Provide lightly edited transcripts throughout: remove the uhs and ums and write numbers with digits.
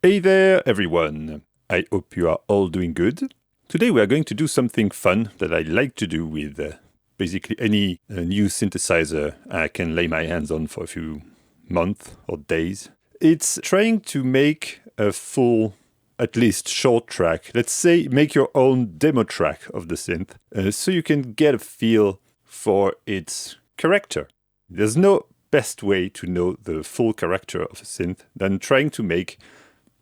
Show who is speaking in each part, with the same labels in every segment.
Speaker 1: Hey there, everyone. I hope you are all doing good. Today we are going to do something fun that I like to do with basically any new synthesizer I can lay my hands on for a few months or days. It's trying to make a full, at least short track. Let's say make your own demo track of the synth so you can get a feel for its character. There's no best way to know the full character of a synth than trying to make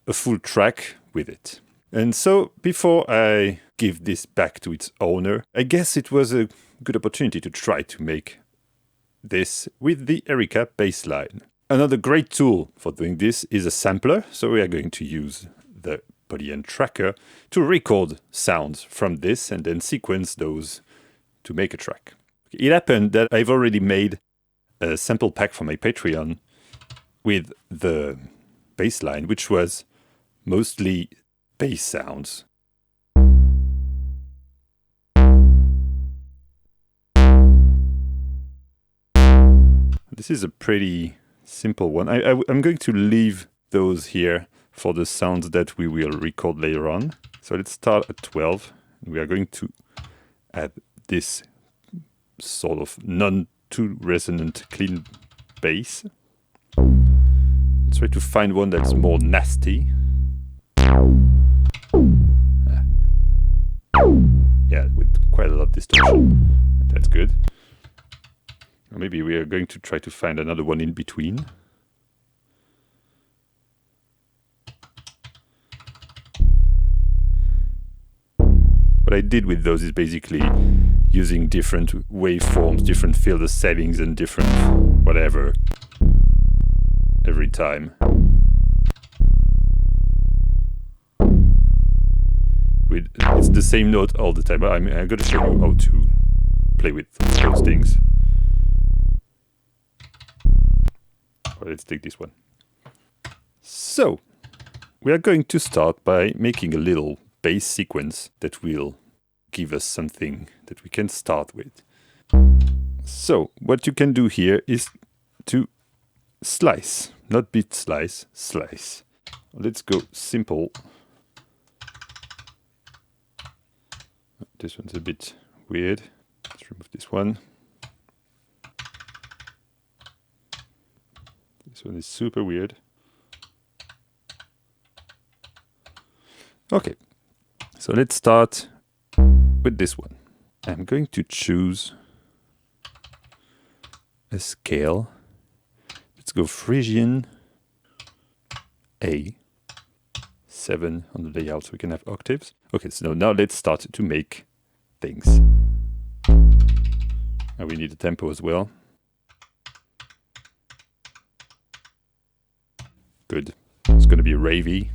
Speaker 1: a full track with it. And so before I give this back to its owner, I guess it was a good opportunity to try to make this with the Erica Bassline. Another great tool for doing this is a sampler, so we are going to use the body and tracker to record sounds from this and then sequence those to make a track. It happened that I've already made a sample pack for my Patreon with the bassline, which was mostly bass sounds. This is a pretty simple one. I'm going to leave those here for the sounds that we will record later on. So let's start at 12. We are going to add this sort of non-too resonant clean bass. Let's try to find one that's more nasty. Yeah, with quite a lot of distortion. That's good. Or maybe we are going to try to find another one in between. What I did with those is basically using different waveforms, different filter settings, and different whatever every time. It's the same note all the time. I'm going to show you how to play with those things. Well, let's take this one. So, we are going to start by making a little bass sequence that will give us something that we can start with. So, what you can do here is to slice, not bit slice, slice. Let's go simple. This one's a bit weird. Let's remove this one. This one is super weird. Okay, so let's start with this one. I'm going to choose a scale. Let's go Phrygian A7 on the layout so we can have octaves. Okay, so now let's start to make things. And we need a tempo as well. Good. It's going to be ravey.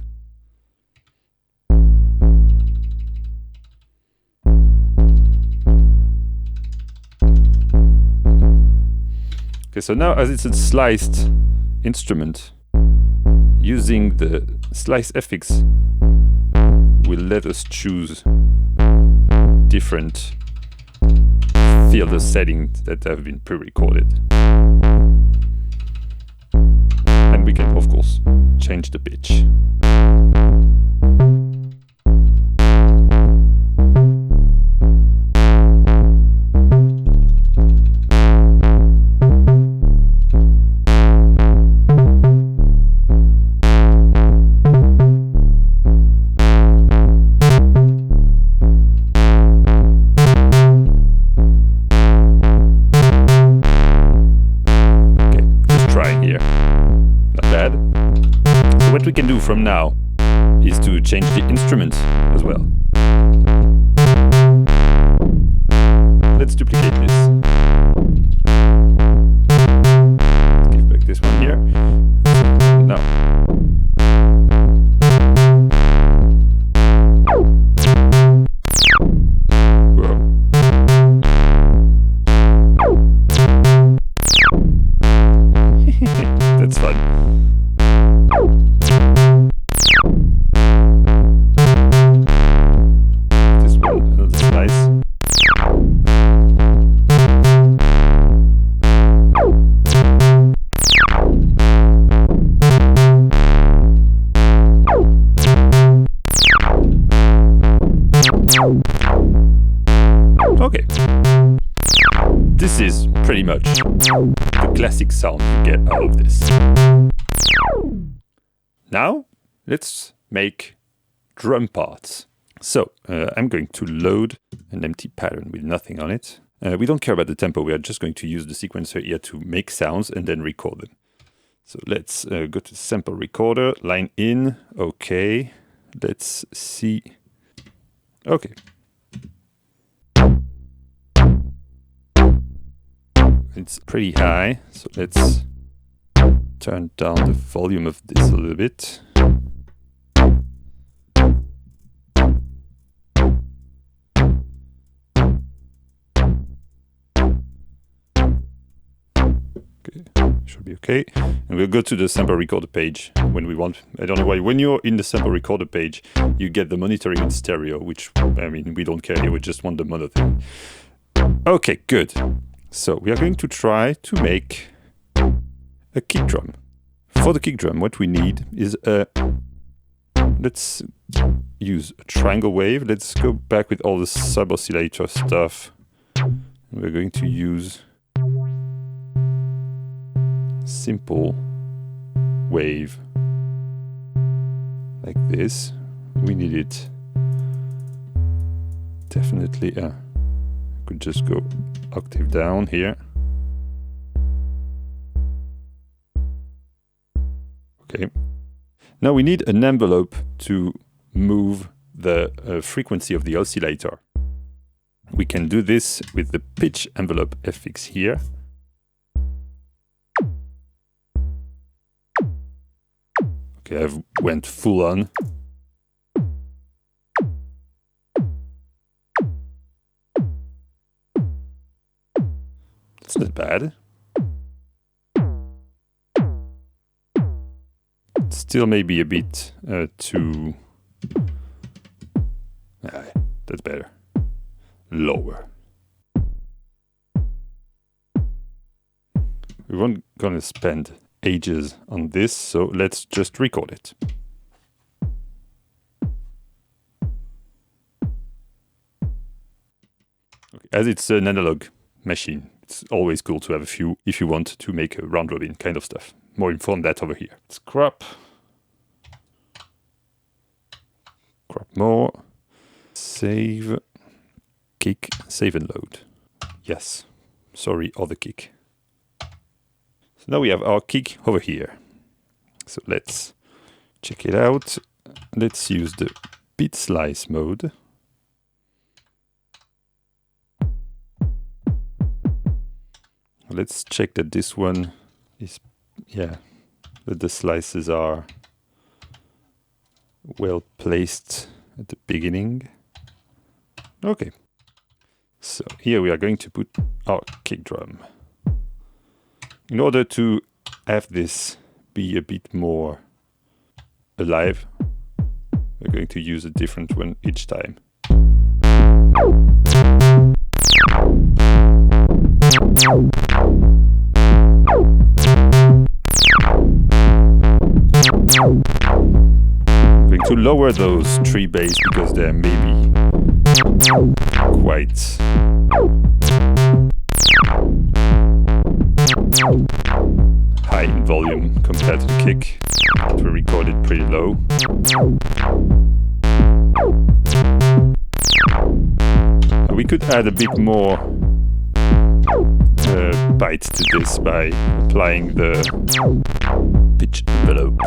Speaker 1: Okay, so now as it's a sliced instrument, using the slice FX will let us choose different filter settings that have been pre-recorded. And we can, of course, change the pitch. What we can do from now is to change the instrument as well. Let's duplicate this. Give back this one here. Now. Whoa. That's fun. This one, that's nice. Okay. This is pretty much the classic sound you get out of this. Now, let's make drum parts. So, I'm going to load an empty pattern with nothing on it. We don't care about the tempo, we are just going to use the sequencer here to make sounds and then record them. So let's go to the sample recorder, line in, okay. Let's see. Okay. It's pretty high, so let's turn down the volume of this a little bit. Should be okay. And we'll go to the sample recorder page when we want. I don't know why. When you're in the sample recorder page, you get the monitoring in stereo, which, I mean, we don't care here. We just want the mono thing. Okay, good. So we are going to try to make a kick drum. For the kick drum, what we need is a... Let's use a triangle wave. Let's go back with all the sub-oscillator stuff. We're going to use simple wave like this. We need it definitely. I could just go octave down here. Okay. Now we need an envelope to move the frequency of the oscillator. We can do this with the pitch envelope FX here. Okay, I've went full on. It's not bad. It's still maybe a bit too... that's better. Lower. We weren't gonna spend ages on this, so let's just record it. Okay. As it's an analog machine, it's always cool to have a few if you want to make a round robin kind of stuff. More info on that over here. Let's crop more, save, kick, save and load. Yes, sorry, other kick. So now we have our kick over here. So let's check it out. Let's use the bit slice mode. Let's check that this one is, that the slices are well placed at the beginning. Okay. So here we are going to put our kick drum. In order to have this be a bit more alive, we're going to use a different one each time. I'm going to lower those tree bass because they're maybe quite high in volume compared to the kick. We recorded pretty low. We could add a bit more bites to this by applying the pitch envelope.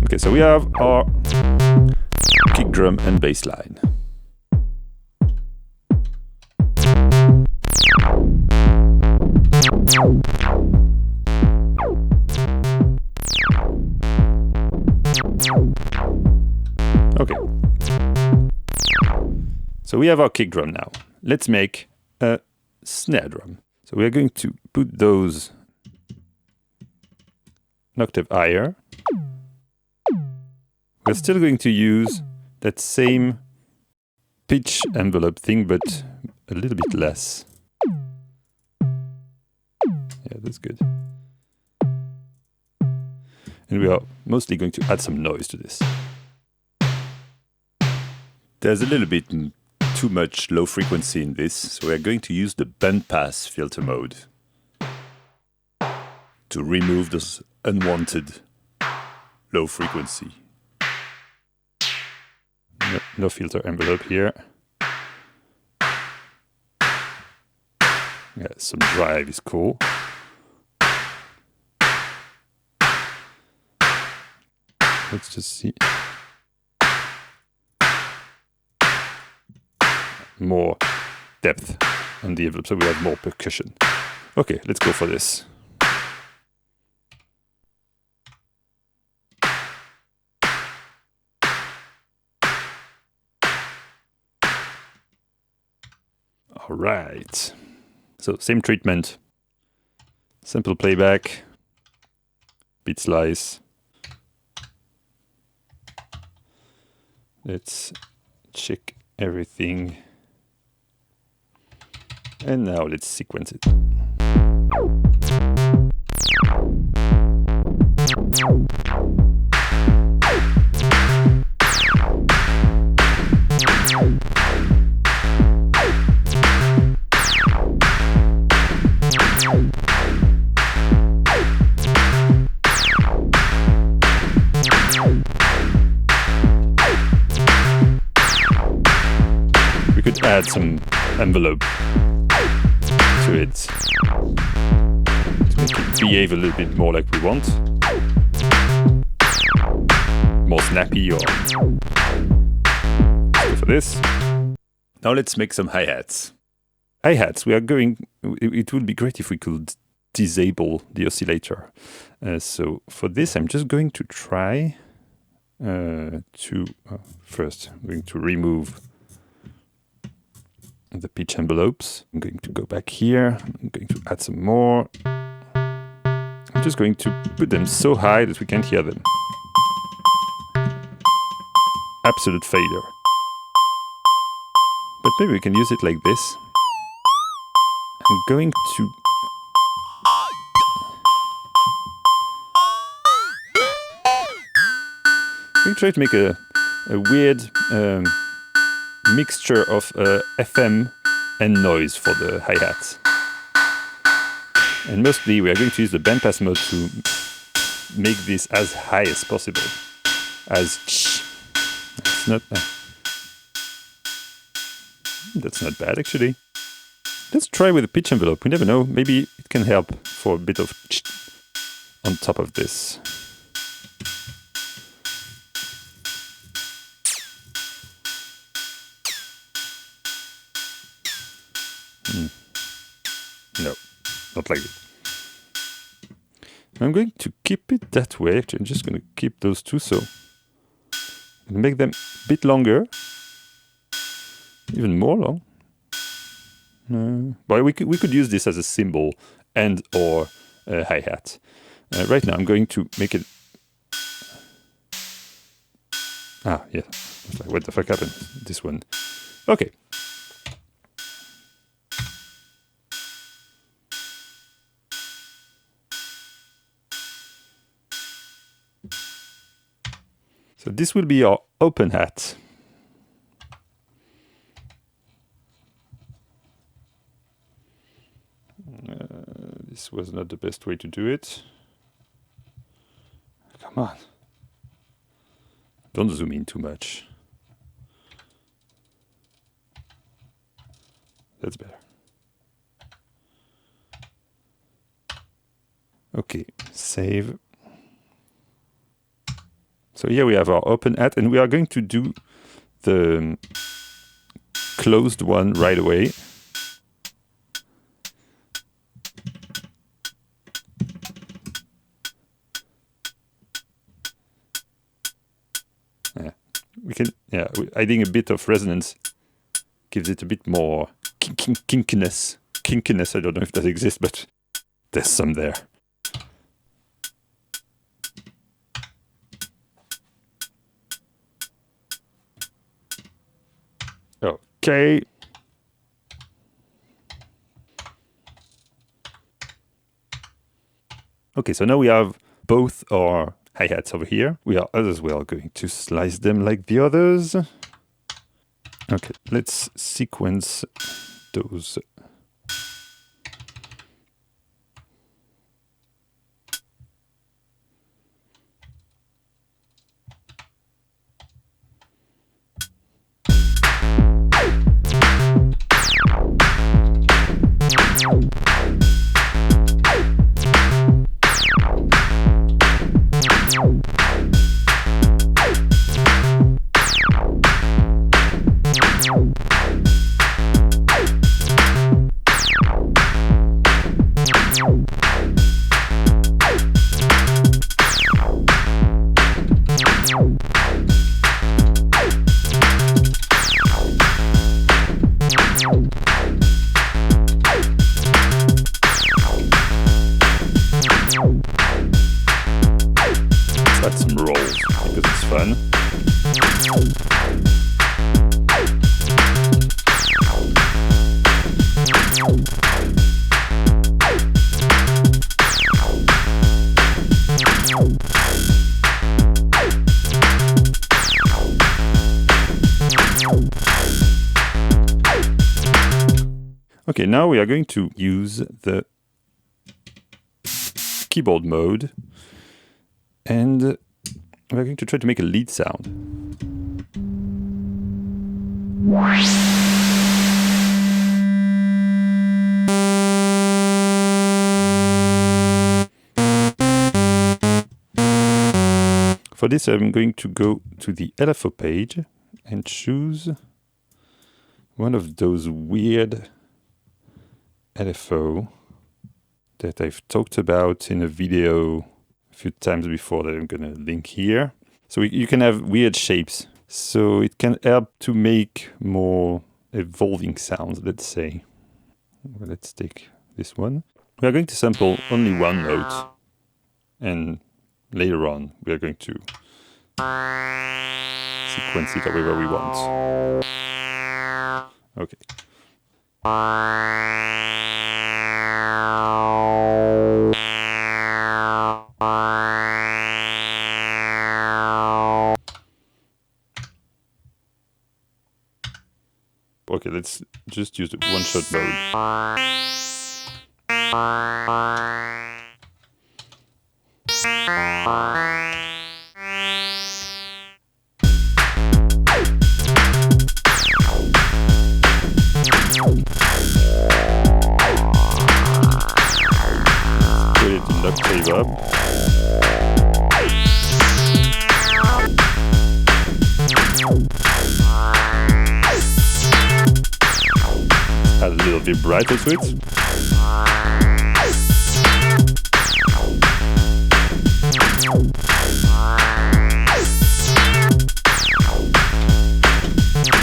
Speaker 1: Okay, so we have our kick drum and bass line. Okay. So we have our kick drum now. Let's make a snare drum. So we are going to put those an octave higher. We're still going to use that same pitch envelope thing, but a little bit less. Yeah, feels good. And we are mostly going to add some noise to this. There's a little bit too much low frequency in this, so we're going to use the bandpass filter mode to remove this unwanted low frequency. No filter envelope here. Yeah, some drive is cool. Let's just see. More depth on the envelope, so we have more percussion. Okay, let's go for this. All right. So same treatment. Sample playback, beat slice. Let's check everything. And now let's sequence it. We could add some envelope to it to make it behave a little bit more like we want. More snappy, or go for this. Now let's make some hi-hats. Hi-hats, we are going, it would be great if we could disable the oscillator. So for this, I'm just going to try first, I'm going to remove the pitch envelopes. I'm going to go back here. I'm going to add some more. I'm just going to put them so high that we can't hear them. Absolute failure. But maybe we can use it like this. I'm going to... I'm going to try to make a weird mixture of FM and noise for the hi-hats. And mostly we are going to use the bandpass mode to make this as high as possible. It's not... that's not bad, actually. Let's try with a pitch envelope. We never know. Maybe it can help for a bit of on top of this. No, not like it. I'm going to keep it that way. Actually, I'm just going to keep those two, so make them a bit longer, even more long. But we could use this as a cymbal and or a hi-hat. Right now, I'm going to make it. Yeah. I was like, what the fuck happened? This one. Okay. So this will be our open hat. This was not the best way to do it. Come on. Don't zoom in too much. That's better. Okay, save. So here we have our open hat, and we are going to do the closed one right away. Adding a bit of resonance gives it a bit more kinkiness. Kinkiness, I don't know if that exists, but there's some there. Okay. Okay, so now we have both our hi-hats over here. We are as well going to slice them like the others. Okay, let's sequence those. Let's add some rolls because it's fun. Okay, now we are going to use the keyboard mode and we're going to try to make a lead sound. For this, I'm going to go to the LFO page and choose one of those weird LFO that I've talked about in a video a few times before that I'm going to link here. So you can have weird shapes. So it can help to make more evolving sounds, let's say. Well, let's take this one. We are going to sample only one note. And later on, we are going to sequence it however we want. Okay. Okay, let's just use the one-shot mode. Put it in the octave up. Add a little vibrato to it.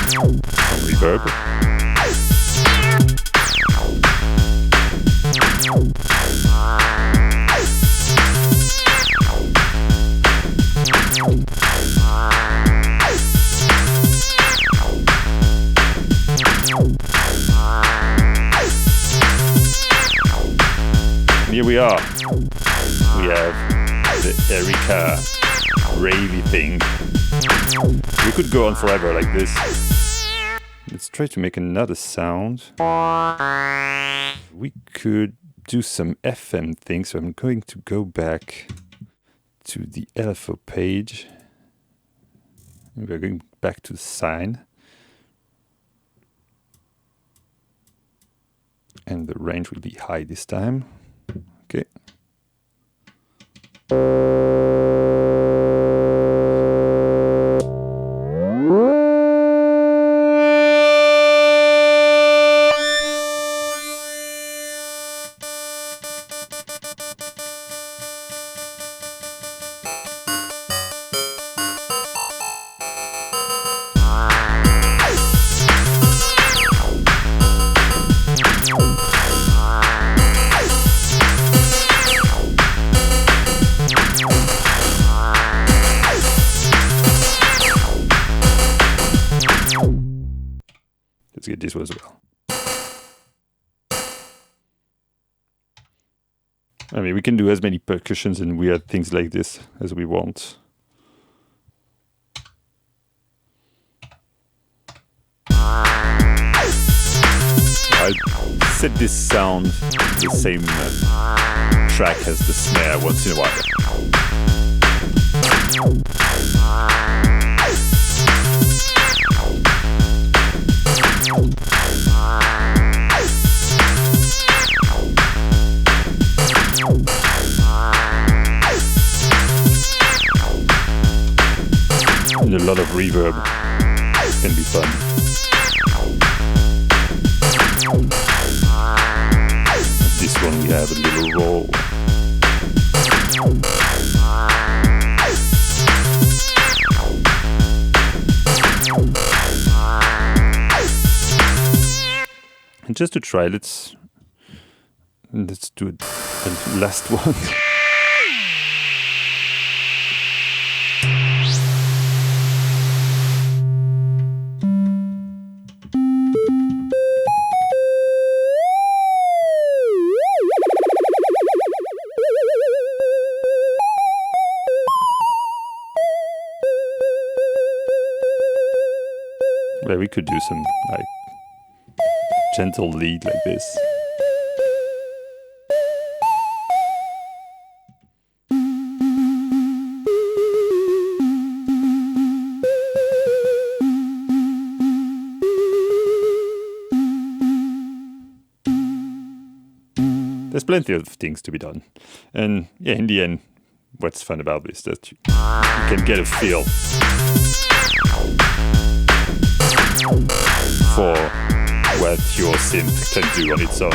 Speaker 1: Some reverb. Here we are. We have the Erica ravey thing. We could go on forever like this. Let's try to make another sound. We could do some FM things, so I'm going to go back to the LFO page. We're going back to the sign. And the range will be high this time. Okay. Let's get this one as well. I mean, we can do as many percussions and weird things like this as we want. I'll set this sound to the same track as the snare once in a while. And a lot of reverb can be fun. This one we have a little roll. And just to try, let's do the last one. Where we could do some like gentle lead like this. There's plenty of things to be done. And yeah, in the end, what's fun about this is that you can get a feel for what your synth can do on its own.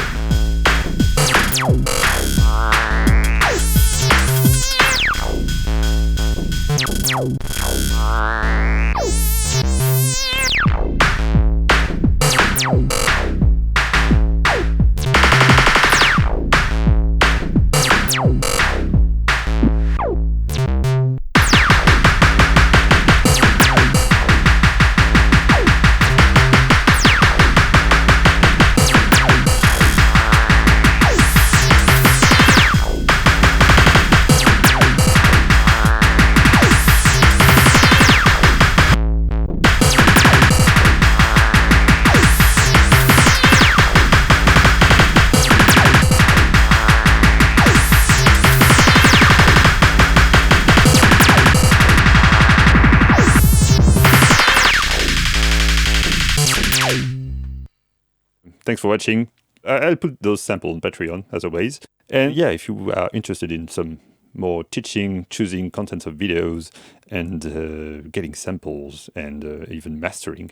Speaker 1: Thanks for watching. I'll put those samples on Patreon, as always. And yeah, if you are interested in some more teaching, choosing contents of videos, and getting samples, and even mastering,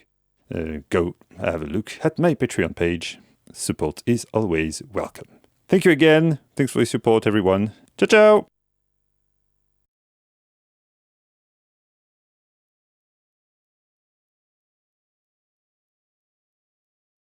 Speaker 1: go have a look at my Patreon page. Support is always welcome. Thank you again. Thanks for your support, everyone. Ciao, ciao!